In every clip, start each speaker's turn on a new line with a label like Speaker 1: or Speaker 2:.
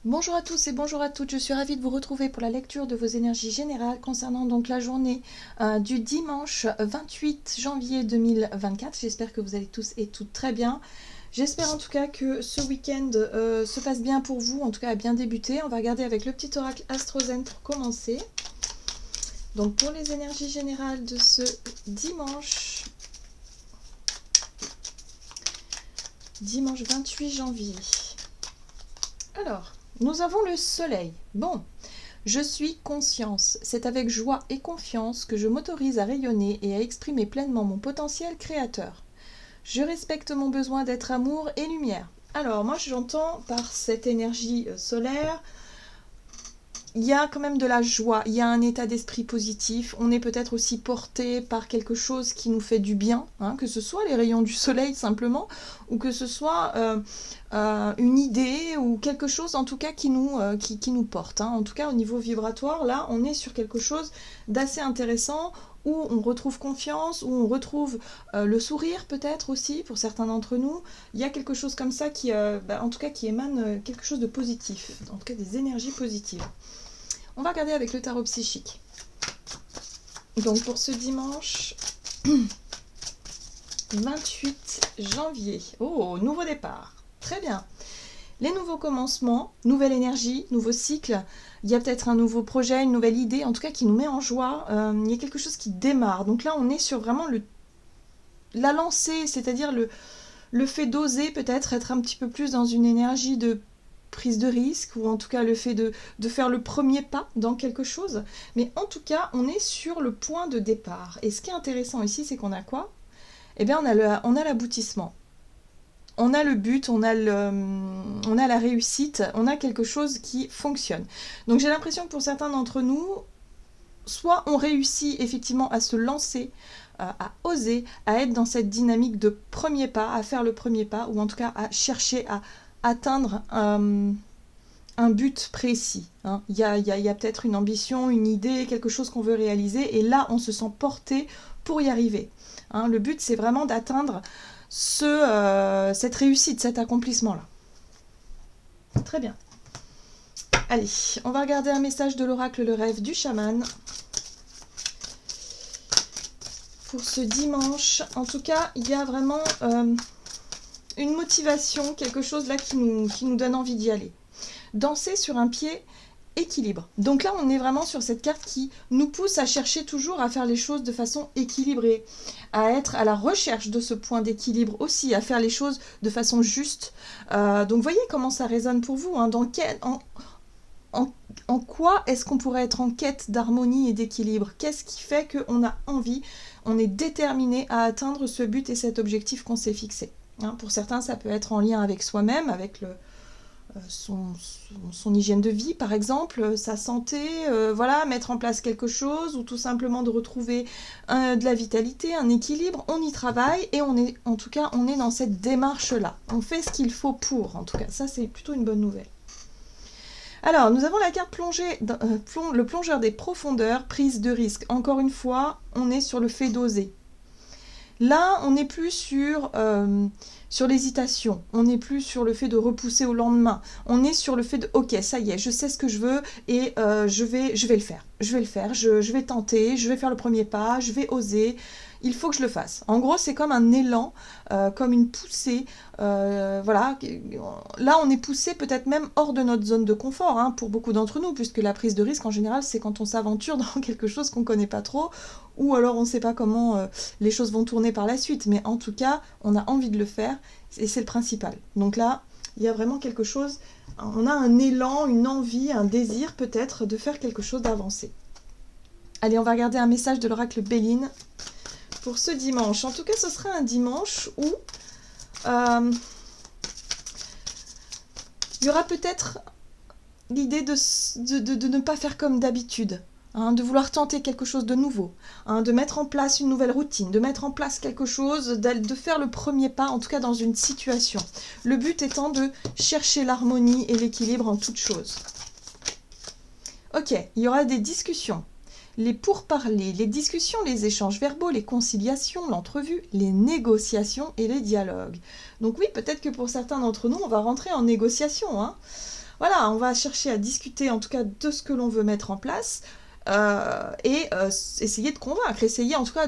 Speaker 1: Bonjour à tous et bonjour à toutes, je suis ravie de vous retrouver pour la lecture de vos énergies générales concernant donc la journée du dimanche 28 janvier 2024. J'espère que vous allez tous et toutes très bien. J'espère en tout cas que ce week-end se passe bien pour vous, en tout cas a bien débuté. On va regarder avec le petit oracle AstroZen pour commencer. Donc pour les énergies générales de ce dimanche 28 janvier. Alors, nous avons le soleil. Bon, je suis conscience. C'est avec joie et confiance que je m'autorise à rayonner et à exprimer pleinement mon potentiel créateur. Je respecte mon besoin d'être amour et lumière. Alors, moi, j'entends par cette énergie solaire, il y a quand même de la joie, il y a un état d'esprit positif, on est peut-être aussi porté par quelque chose qui nous fait du bien, hein, que ce soit les rayons du soleil simplement, ou que ce soit une idée ou quelque chose en tout cas qui nous porte. Hein. En tout cas au niveau vibratoire, là on est sur quelque chose d'assez intéressant, où on retrouve confiance, où on retrouve le sourire peut-être aussi pour certains d'entre nous. Il y a quelque chose comme ça qui, en tout cas qui émane quelque chose de positif, en tout cas des énergies positives. On va regarder avec le tarot psychique. Donc pour ce dimanche 28 janvier. Oh, nouveau départ. Très bien. Les nouveaux commencements, nouvelle énergie, nouveau cycle. Il y a peut-être un nouveau projet, une nouvelle idée, en tout cas qui nous met en joie. Il y a quelque chose qui démarre. Donc là, on est sur vraiment la lancée, c'est-à-dire le fait d'oser peut-être être un petit peu plus dans une énergie de prise de risque, ou en tout cas le fait de faire le premier pas dans quelque chose. Mais en tout cas, on est sur le point de départ. Et ce qui est intéressant ici, c'est qu'on a quoi? Eh bien, on a l'aboutissement. On a le but, on a la réussite, on a quelque chose qui fonctionne. Donc j'ai l'impression que pour certains d'entre nous, soit on réussit effectivement à se lancer, à oser, à être dans cette dynamique de premier pas, à faire le premier pas, ou en tout cas à chercher à atteindre un but précis. Hein. Il y a peut-être une ambition, une idée, quelque chose qu'on veut réaliser, et là on se sent porté pour y arriver. Hein. Le but c'est vraiment d'atteindre cette réussite, cet accomplissement-là. Très bien. Allez, on va regarder un message de l'oracle Le Rêve du chaman. Pour ce dimanche, en tout cas, il y a vraiment une motivation, quelque chose là qui nous donne envie d'y aller. Danser sur un pied équilibre. Donc là, on est vraiment sur cette carte qui nous pousse à chercher toujours à faire les choses de façon équilibrée, à être à la recherche de ce point d'équilibre aussi, à faire les choses de façon juste. Donc voyez comment ça résonne pour vous. Hein, en quoi est-ce qu'on pourrait être en quête d'harmonie et d'équilibre? Qu'est-ce qui fait qu'on a envie, on est déterminé à atteindre ce but et cet objectif qu'on s'est fixé? Hein, pour certains, ça peut être en lien avec soi-même, avec son hygiène de vie par exemple, sa santé, voilà, mettre en place quelque chose, ou tout simplement de retrouver de la vitalité, un équilibre. On y travaille et on est dans cette démarche là, on fait ce qu'il faut pour, en tout cas ça c'est plutôt une bonne nouvelle. Alors nous avons la carte le plongeur des profondeurs, prise de risque. Encore une fois, on est sur le fait d'oser. Là, on n'est plus sur l'hésitation, on n'est plus sur le fait de repousser au lendemain, on est sur le fait de « ok, ça y est, je sais ce que je veux et je vais le faire, je vais tenter, je vais faire le premier pas, je vais oser, il faut que je le fasse ». En gros, c'est comme un élan, comme une poussée, voilà. Là, on est poussé peut-être même hors de notre zone de confort, hein, pour beaucoup d'entre nous, puisque la prise de risque, en général, c'est quand on s'aventure dans quelque chose qu'on ne connaît pas trop, ou alors on ne sait pas comment les choses vont tourner par la suite, mais en tout cas, on a envie de le faire, et c'est le principal. Donc là, il y a vraiment quelque chose, on a un élan, une envie, un désir peut-être de faire quelque chose d'avancer. Allez, on va regarder un message de l'oracle Béline pour ce dimanche. En tout cas, ce sera un dimanche où il y aura peut-être l'idée de ne pas faire comme d'habitude. Hein, de vouloir tenter quelque chose de nouveau, hein, de mettre en place une nouvelle routine, de mettre en place quelque chose, de faire le premier pas, en tout cas dans une situation. Le but étant de chercher l'harmonie et l'équilibre en toute chose. Ok, il y aura des discussions, les pourparlers, les discussions, les échanges verbaux, les conciliations, l'entrevue, les négociations et les dialogues. Donc oui, peut-être que pour certains d'entre nous, on va rentrer en négociation, hein. Voilà, on va chercher à discuter en tout cas de ce que l'on veut mettre en place. Essayer de convaincre, essayer en tout cas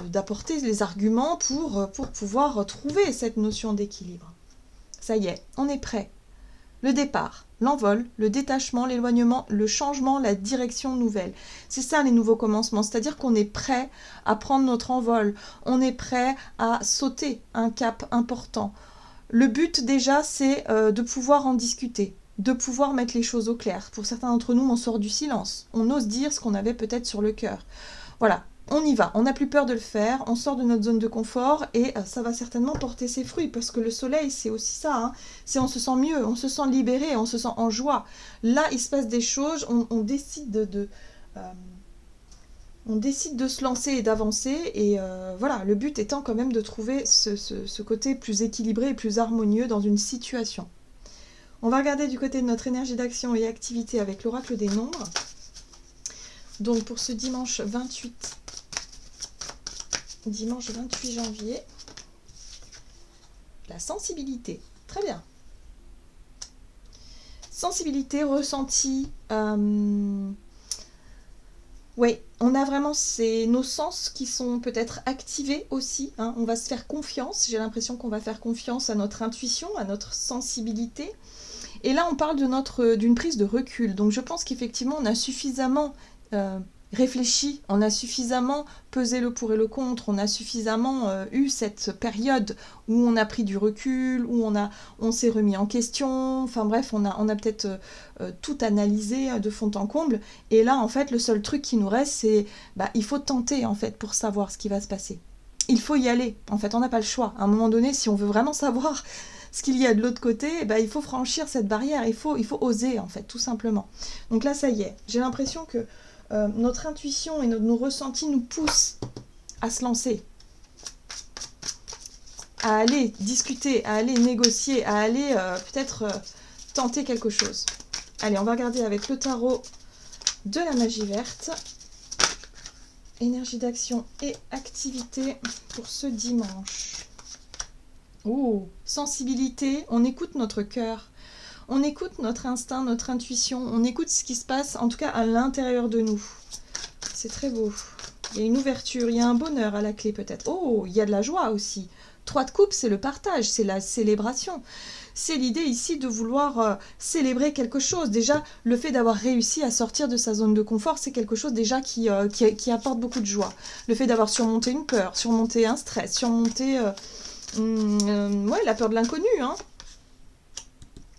Speaker 1: d'apporter les arguments pour pouvoir trouver cette notion d'équilibre. Ça y est, on est prêt. Le départ, l'envol, le détachement, l'éloignement, le changement, la direction nouvelle. C'est ça les nouveaux commencements, c'est-à-dire qu'on est prêt à prendre notre envol, on est prêt à sauter un cap important. Le but déjà, c'est de pouvoir en discuter, de pouvoir mettre les choses au clair. Pour certains d'entre nous, on sort du silence, on ose dire ce qu'on avait peut-être sur le cœur. Voilà, on y va, on n'a plus peur de le faire, on sort de notre zone de confort et ça va certainement porter ses fruits parce que le soleil, c'est aussi ça, hein. C'est on se sent mieux, on se sent libéré, on se sent en joie. Là, il se passe des choses, on décide on décide de se lancer et d'avancer et voilà, le but étant quand même de trouver ce côté plus équilibré et plus harmonieux dans une situation. On va regarder du côté de notre énergie d'action et activité avec l'oracle des nombres. Donc pour ce dimanche 28 janvier, la sensibilité. Très bien. Sensibilité, ressenti. Oui, on a vraiment nos sens qui sont peut-être activés aussi, hein. On va se faire confiance. J'ai l'impression qu'on va faire confiance à notre intuition, à notre sensibilité. Et là, on parle d'une prise de recul. Donc je pense qu'effectivement, on a suffisamment réfléchi, on a suffisamment pesé le pour et le contre, on a suffisamment eu cette période où on a pris du recul, où on s'est remis en question, enfin bref, on a peut-être tout analysé de fond en comble, et là en fait le seul truc qui nous reste c'est, il faut tenter en fait pour savoir ce qui va se passer. Il faut y aller, en fait on n'a pas le choix, à un moment donné si on veut vraiment savoir ce qu'il y a de l'autre côté, il faut franchir cette barrière, il faut oser en fait, tout simplement. Donc là ça y est, j'ai l'impression que notre intuition et nos ressentis nous poussent à se lancer, à aller discuter, à aller négocier, à aller peut-être tenter quelque chose. Allez, on va regarder avec le tarot de la magie verte. Énergie d'action et activité pour ce dimanche. Oh, sensibilité, on écoute notre cœur. On écoute notre instinct, notre intuition, on écoute ce qui se passe, en tout cas à l'intérieur de nous. C'est très beau. Il y a une ouverture, il y a un bonheur à la clé peut-être. Oh, il y a de la joie aussi. 3 de coupe, c'est le partage, c'est la célébration. C'est l'idée ici de vouloir célébrer quelque chose. Déjà, le fait d'avoir réussi à sortir de sa zone de confort, c'est quelque chose déjà qui apporte beaucoup de joie. Le fait d'avoir surmonté une peur, surmonté un stress, surmonté la peur de l'inconnu, hein.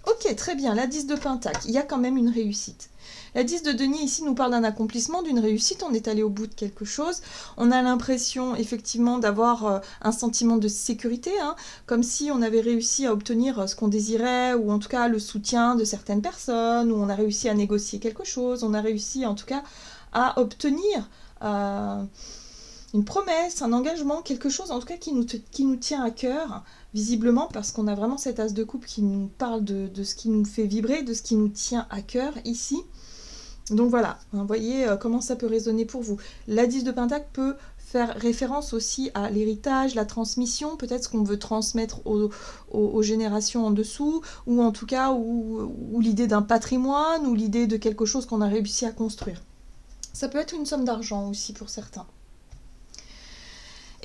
Speaker 1: Ok, très bien, la 10 de Pentacle, il y a quand même une réussite. La 10 de denier ici nous parle d'un accomplissement, d'une réussite, on est allé au bout de quelque chose. On a l'impression effectivement d'avoir un sentiment de sécurité, hein, comme si on avait réussi à obtenir ce qu'on désirait, ou en tout cas le soutien de certaines personnes, ou on a réussi à négocier quelque chose, on a réussi en tout cas à obtenir une promesse, un engagement, quelque chose en tout cas qui nous tient à cœur, visiblement parce qu'on a vraiment cet as de coupe qui nous parle de ce qui nous fait vibrer, de ce qui nous tient à cœur ici. Donc voilà, vous voyez comment ça peut résonner pour vous. La 10 de Pentacle peut faire référence aussi à l'héritage, la transmission, peut-être ce qu'on veut transmettre aux générations en dessous, ou en tout cas ou l'idée d'un patrimoine, ou l'idée de quelque chose qu'on a réussi à construire. Ça peut être une somme d'argent aussi pour certains.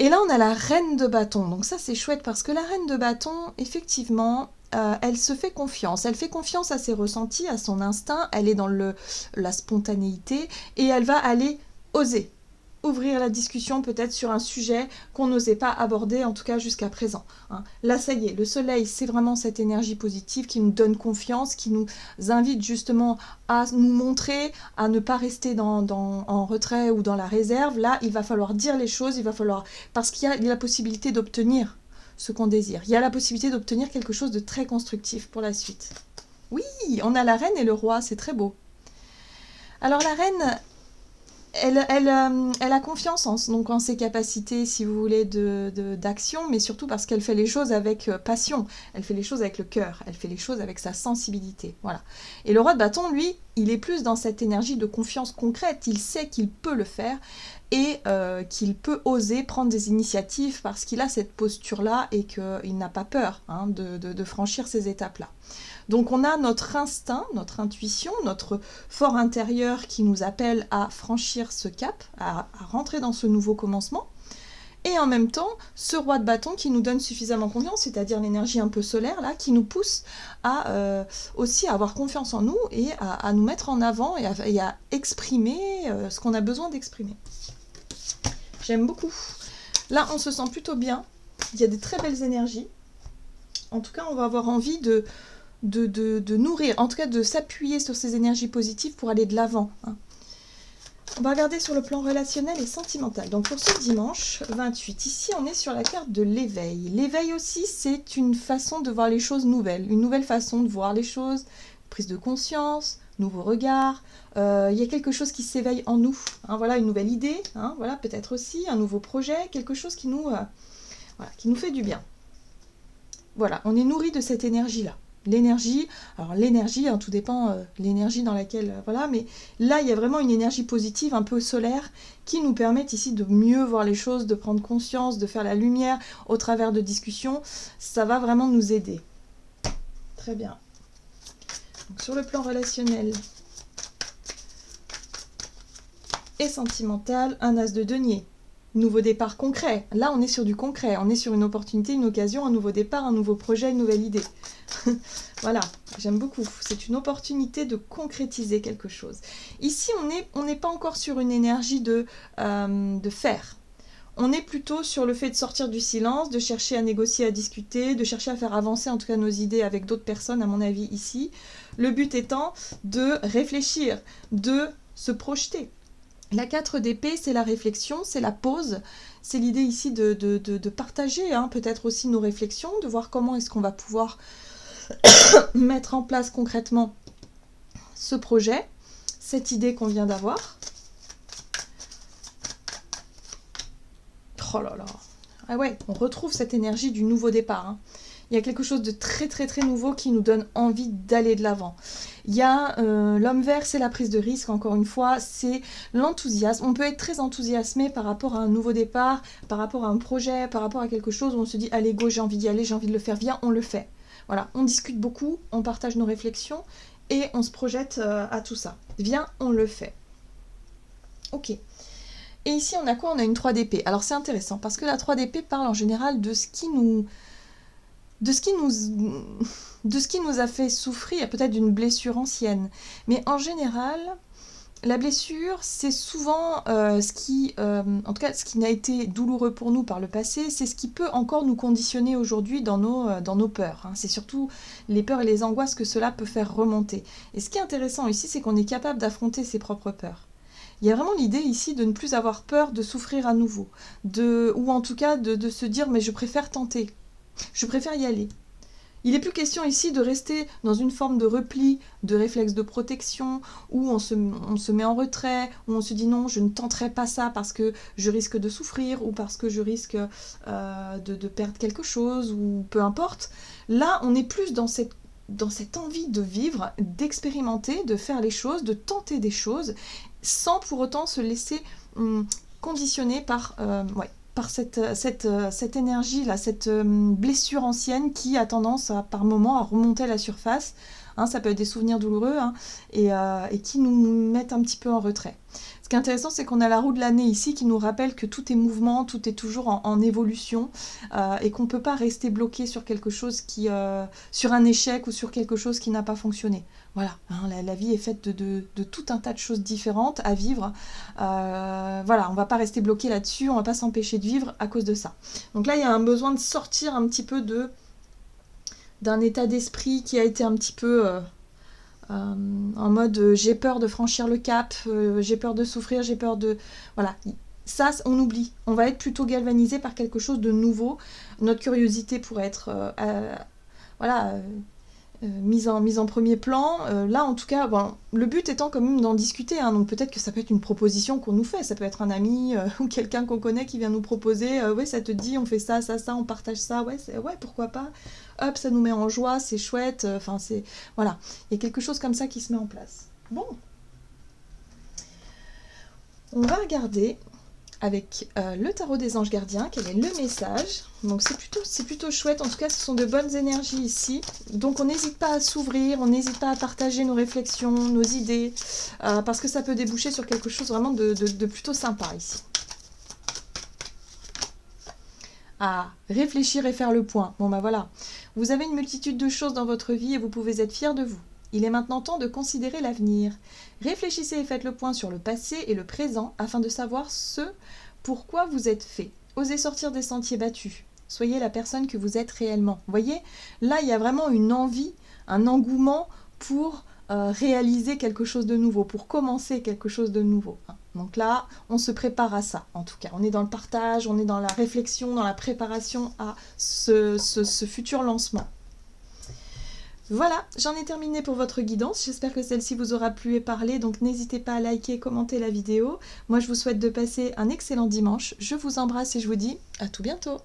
Speaker 1: Et là, on a la reine de bâton. Donc ça, c'est chouette parce que la reine de bâton, effectivement, elle se fait confiance. Elle fait confiance à ses ressentis, à son instinct. Elle est dans la spontanéité et elle va aller oser ouvrir la discussion peut-être sur un sujet qu'on n'osait pas aborder, en tout cas jusqu'à présent, hein. Là, ça y est, le soleil, c'est vraiment cette énergie positive qui nous donne confiance, qui nous invite justement à nous montrer, à ne pas rester en retrait ou dans la réserve. Là, il va falloir dire les choses, parce qu'il y a la possibilité d'obtenir ce qu'on désire. Il y a la possibilité d'obtenir quelque chose de très constructif pour la suite. Oui, on a la reine et le roi, c'est très beau. Alors la reine... Elle a confiance en ses capacités, si vous voulez, d'action, mais surtout parce qu'elle fait les choses avec passion, elle fait les choses avec le cœur, elle fait les choses avec sa sensibilité. Voilà. Et le roi de bâton, lui, il est plus dans cette énergie de confiance concrète. Il sait qu'il peut le faire et qu'il peut oser prendre des initiatives parce qu'il a cette posture-là et qu'il n'a pas peur de franchir ces étapes-là. Donc on a notre instinct, notre intuition, notre fort intérieur qui nous appelle à franchir ce cap, à rentrer dans ce nouveau commencement. Et en même temps, ce roi de bâton qui nous donne suffisamment confiance, c'est-à-dire l'énergie un peu solaire, là, qui nous pousse à aussi avoir confiance en nous et à nous mettre en avant et à exprimer ce qu'on a besoin d'exprimer. J'aime beaucoup. Là, on se sent plutôt bien. Il y a des très belles énergies. En tout cas, on va avoir envie de nourrir, en tout cas de s'appuyer sur ces énergies positives pour aller de l'avant. On va regarder sur le plan relationnel et sentimental. Donc pour ce dimanche 28, ici on est sur la carte de l'éveil. L'éveil aussi, c'est une façon de voir les choses nouvelles, une nouvelle façon de voir les choses, prise de conscience, nouveau regard. Il y a quelque chose qui s'éveille en nous. Voilà, une nouvelle idée, voilà, peut-être aussi un nouveau projet, quelque chose qui nous fait du bien. Voilà, on est nourri de cette énergie-là. L'énergie, alors l'énergie, tout dépend l'énergie dans laquelle, voilà, mais là il y a vraiment une énergie positive, un peu solaire, qui nous permet ici de mieux voir les choses, de prendre conscience, de faire la lumière au travers de discussions. Ça va vraiment nous aider. Très bien. Donc, sur le plan relationnel et sentimental, un as de denier. Nouveau départ concret. Là, on est sur du concret. On est sur une opportunité, une occasion, un nouveau départ, un nouveau projet, une nouvelle idée. Voilà, j'aime beaucoup. C'est une opportunité de concrétiser quelque chose. Ici, on n'est pas encore sur une énergie de faire. On est plutôt sur le fait de sortir du silence, de chercher à négocier, à discuter, de chercher à faire avancer en tout cas nos idées avec d'autres personnes, à mon avis, ici. Le but étant de réfléchir, de se projeter. La 4 d'épée, c'est la réflexion, c'est la pause, c'est l'idée ici de partager peut-être aussi nos réflexions, de voir comment est-ce qu'on va pouvoir mettre en place concrètement ce projet, cette idée qu'on vient d'avoir. Oh là là, ah ouais, on retrouve cette énergie du nouveau départ. Il y a quelque chose de très très très nouveau qui nous donne envie d'aller de l'avant. Il y a l'homme vert, c'est la prise de risque, encore une fois, c'est l'enthousiasme. On peut être très enthousiasmé par rapport à un nouveau départ, par rapport à un projet, par rapport à quelque chose où on se dit « Allez, go, j'ai envie d'y aller, j'ai envie de le faire, viens, on le fait ». Voilà, on discute beaucoup, on partage nos réflexions et on se projette à tout ça. Viens, on le fait. Ok. Et ici, on a quoi? On a une 3 d'épée. Alors c'est intéressant parce que la 3 d'épée parle en général de ce qui nous a fait souffrir, peut-être d'une blessure ancienne. Mais en général, la blessure, c'est souvent en tout cas, ce qui n'a été douloureux pour nous par le passé, c'est ce qui peut encore nous conditionner aujourd'hui dans nos peurs. C'est surtout les peurs et les angoisses que cela peut faire remonter. Et ce qui est intéressant ici, c'est qu'on est capable d'affronter ses propres peurs. Il y a vraiment l'idée ici de ne plus avoir peur de souffrir à nouveau, ou en tout cas de se dire « mais je préfère tenter ». Je préfère y aller. Il n'est plus question ici de rester dans une forme de repli, de réflexe de protection, où on se met en retrait, où on se dit non, je ne tenterai pas ça parce que je risque de souffrir, ou parce que je risque de perdre quelque chose, ou peu importe. Là, on est plus dans cette envie de vivre, d'expérimenter, de faire les choses, de tenter des choses, sans pour autant se laisser conditionner par cette énergie-là, cette blessure ancienne qui a tendance par moment à remonter à la surface. Ça peut être des souvenirs douloureux et qui nous mettent un petit peu en retrait. Ce qui est intéressant, c'est qu'on a la roue de l'année ici qui nous rappelle que tout est mouvement, tout est toujours en évolution et qu'on ne peut pas rester bloqué sur quelque chose sur un échec ou sur quelque chose qui n'a pas fonctionné. Voilà, la vie est faite de tout un tas de choses différentes à vivre. Voilà, on ne va pas rester bloqué là-dessus, on ne va pas s'empêcher de vivre à cause de ça. Donc là, il y a un besoin de sortir un petit peu d'un état d'esprit qui a été un petit peu en mode j'ai peur de franchir le cap, j'ai peur de souffrir, j'ai peur de... Voilà, ça on oublie. On va être plutôt galvanisé par quelque chose de nouveau. Notre curiosité pourrait être mise en premier plan. Là, en tout cas, le but étant quand même d'en discuter. Donc peut-être que ça peut être une proposition qu'on nous fait. Ça peut être un ami ou quelqu'un qu'on connaît qui vient nous proposer. Ouais, ça te dit, on fait ça, on partage ça. Ouais, pourquoi pas. Hop, ça nous met en joie, c'est chouette. Voilà, il y a quelque chose comme ça qui se met en place. Bon, on va regarder avec le tarot des anges gardiens quel est le message. Donc c'est plutôt chouette, en tout cas ce sont de bonnes énergies ici. Donc on n'hésite pas à s'ouvrir, on n'hésite pas à partager nos réflexions, nos idées, parce que ça peut déboucher sur quelque chose vraiment de plutôt sympa ici. À réfléchir et faire le point. Bon bah voilà, vous avez une multitude de choses dans votre vie et vous pouvez être fiers de vous. Il est maintenant temps de considérer l'avenir. Réfléchissez et faites le point sur le passé et le présent afin de savoir ce pourquoi vous êtes fait. Osez sortir des sentiers battus. Soyez la personne que vous êtes réellement. Vous voyez, là il y a vraiment une envie, un engouement pour réaliser quelque chose de nouveau, pour commencer quelque chose de nouveau. Donc là, on se prépare à ça, en tout cas. On est dans le partage, on est dans la réflexion, dans la préparation à ce futur lancement. Voilà, j'en ai terminé pour votre guidance. J'espère que celle-ci vous aura plu et parlé. Donc n'hésitez pas à liker, commenter la vidéo. Moi, je vous souhaite de passer un excellent dimanche. Je vous embrasse et je vous dis à tout bientôt.